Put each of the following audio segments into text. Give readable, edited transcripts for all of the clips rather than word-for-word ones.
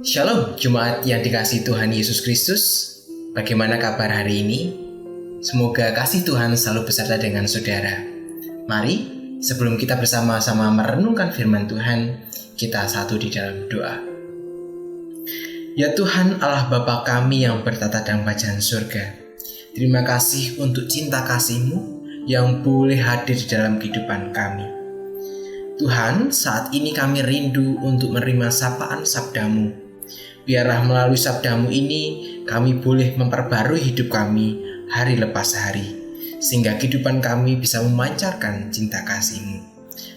Shalom, Jemaat yang dikasihi Tuhan Yesus Kristus. Bagaimana kabar hari ini? Semoga kasih Tuhan selalu beserta dengan saudara. Mari, sebelum kita bersama-sama merenungkan firman Tuhan, kita satu di dalam doa. Ya Tuhan Allah Bapa kami yang bertata dalam kerajaan surga, terima kasih untuk cinta kasih-Mu yang boleh hadir di dalam kehidupan kami. Tuhan, saat ini kami rindu untuk menerima sapaan sabda-Mu. Biarlah melalui sabda-Mu ini kami boleh memperbarui hidup kami hari lepas hari, sehingga kehidupan kami bisa memancarkan cinta kasih-Mu.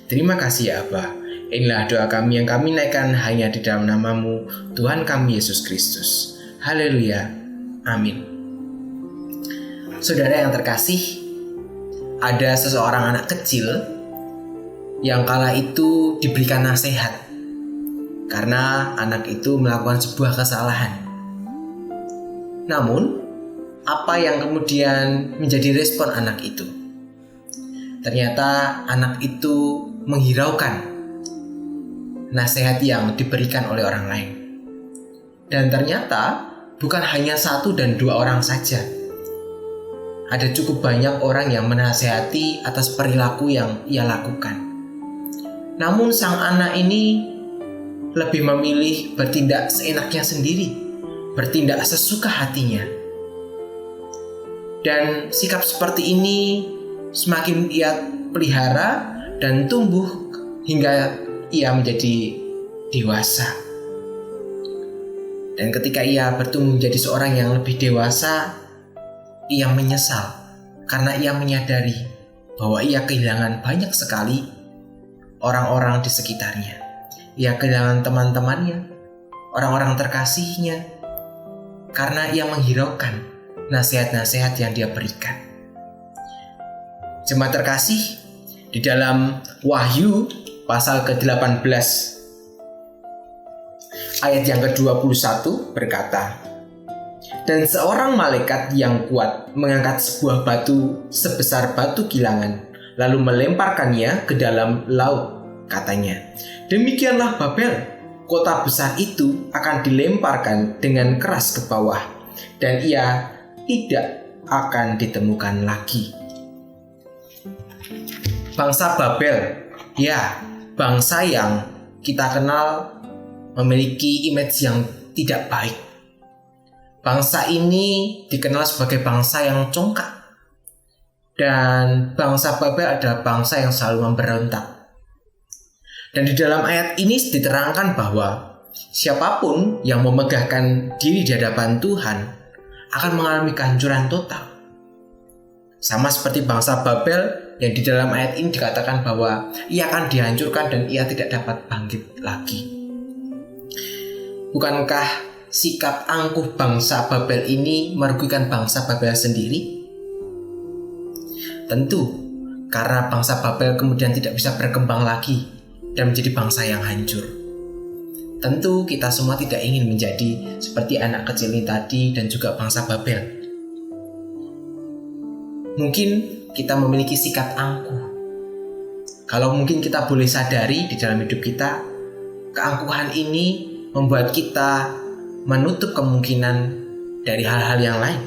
Terima kasih ya Aba. Inilah doa kami yang kami naikkan hanya di dalam nama-Mu, Tuhan kami Yesus Kristus. Haleluya. Amin. Saudara yang terkasih, ada seseorang anak kecil yang kala itu diberikan nasihat karena anak itu melakukan sebuah kesalahan. Namun, apa yang kemudian menjadi respon anak itu? Ternyata anak itu menghiraukan nasihat yang diberikan oleh orang lain. Dan ternyata bukan hanya 1 dan 2 orang saja. Ada cukup banyak orang yang menasihati atas perilaku yang ia lakukan. Namun sang anak ini lebih memilih bertindak seenaknya sendiri, bertindak sesuka hatinya. Dan sikap seperti ini semakin ia pelihara dan tumbuh hingga ia menjadi dewasa. Dan ketika ia bertumbuh menjadi seorang yang lebih dewasa, ia menyesal karena ia menyadari bahwa ia kehilangan banyak sekali orang-orang di sekitarnya. Ia kehilangan teman-temannya, orang-orang terkasihnya, karena ia menghiraukan nasihat-nasihat yang dia berikan. Jemaat terkasih, di dalam Wahyu pasal ke-18 ayat yang ke-21 berkata, "Dan seorang malaikat yang kuat mengangkat sebuah batu sebesar batu kilangan, lalu melemparkannya ke dalam laut. Katanya, demikianlah Babel, kota besar itu akan dilemparkan dengan keras ke bawah, dan ia tidak akan ditemukan lagi." Bangsa Babel, ya, bangsa yang kita kenal memiliki image yang tidak baik. Bangsa ini dikenal sebagai bangsa yang congkak. Dan bangsa Babel adalah bangsa yang selalu memberontak. Dan di dalam ayat ini diterangkan bahwa siapapun yang memegahkan diri di hadapan Tuhan akan mengalami kehancuran total. Sama seperti bangsa Babel yang di dalam ayat ini dikatakan bahwa ia akan dihancurkan dan ia tidak dapat bangkit lagi. Bukankah sikap angkuh bangsa Babel ini merugikan bangsa Babel sendiri? Tentu, karena bangsa Babel kemudian tidak bisa berkembang lagi dan menjadi bangsa yang hancur. Tentu kita semua tidak ingin menjadi seperti anak kecil ini tadi dan juga bangsa Babel. Mungkin kita memiliki sikap angkuh. Kalau mungkin kita boleh sadari di dalam hidup kita, keangkuhan ini membuat kita menutup kemungkinan dari hal-hal yang lain.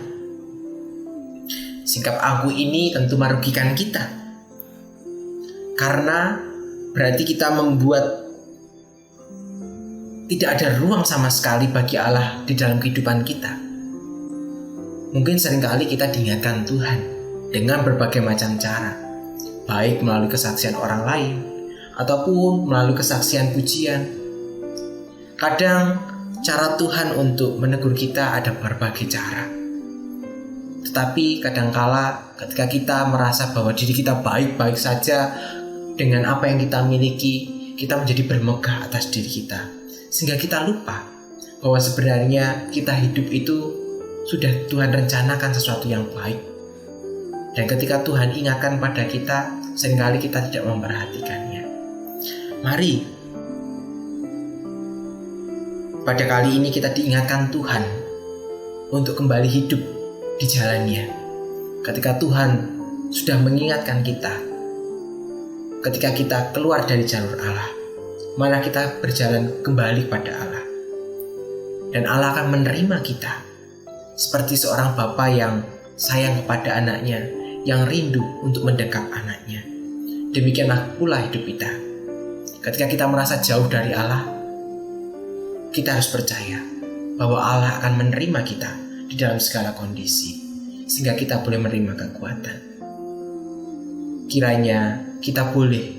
Sikap angkuh ini tentu merugikan kita, karena berarti kita membuat tidak ada ruang sama sekali bagi Allah di dalam kehidupan kita. Mungkin seringkali kita diingatkan Tuhan dengan berbagai macam cara, baik melalui kesaksian orang lain ataupun melalui kesaksian pujian. Kadang cara Tuhan untuk menegur kita ada berbagai cara. Tetapi kadangkala ketika kita merasa bahwa diri kita baik-baik saja dengan apa yang kita miliki, kita menjadi bermegah atas diri kita, sehingga kita lupa bahwa sebenarnya kita hidup itu sudah Tuhan rencanakan sesuatu yang baik. Dan ketika Tuhan ingatkan pada kita, seringkali kita tidak memperhatikannya. Mari, pada kali ini kita diingatkan Tuhan untuk kembali hidup di jalannya. Ketika Tuhan sudah mengingatkan kita, ketika kita keluar dari jalur Allah, malah kita berjalan kembali pada Allah. dan Allah akan menerima kita seperti seorang bapa yang sayang kepada anaknya, yang rindu untuk mendekap anaknya. Demikianlah pula hidup kita. Ketika kita merasa jauh dari Allah, kita harus percaya bahwa Allah akan menerima kita di dalam segala kondisi, sehingga kita boleh menerima kekuatan. Kiranya kita boleh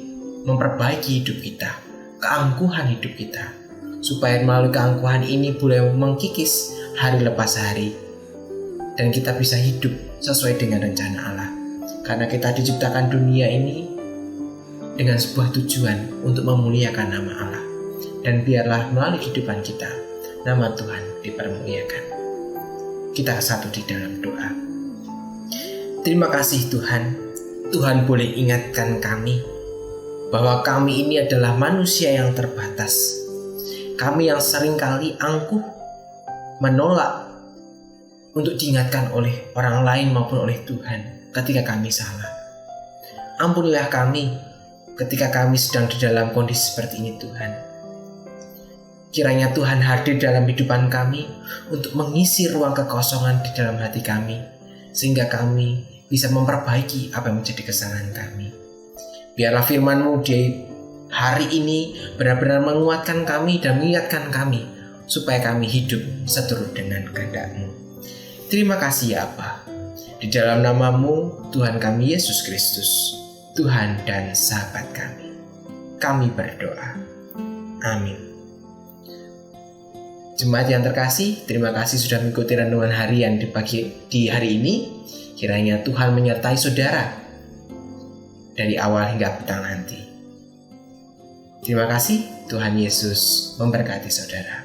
memperbaiki hidup kita, keangkuhan hidup kita, supaya melalui keangkuhan ini boleh mengkikis hari lepas hari, dan kita bisa hidup sesuai dengan rencana Allah. Karena kita diciptakan dunia ini dengan sebuah tujuan untuk memuliakan nama Allah. Dan biarlah melalui kehidupan kita, nama Tuhan dipermuliakan. Kita satu di dalam doa. Terima kasih Tuhan, Tuhan boleh ingatkan kami bahwa kami ini adalah manusia yang terbatas. Kami yang seringkali angkuh menolak untuk diingatkan oleh orang lain maupun oleh Tuhan ketika kami salah. Ampunilah kami ketika kami sedang di dalam kondisi seperti ini Tuhan. Kiranya Tuhan hadir dalam kehidupan kami untuk mengisi ruang kekosongan di dalam hati kami, sehingga kami bisa memperbaiki apa yang menjadi kesalahan kami. Biarlah firman-Mu di hari ini benar-benar menguatkan kami dan mengingatkan kami supaya kami hidup seturut dengan kehendak-Mu. Terima kasih ya Bapa. Di dalam nama-Mu, Tuhan kami Yesus Kristus, Tuhan dan sahabat kami berdoa. Amin. Jemaat yang terkasih, terima kasih sudah mengikuti renungan harian di hari ini. Kiranya Tuhan menyertai saudara dari awal hingga petang nanti. Terima kasih, Tuhan Yesus memberkati saudara.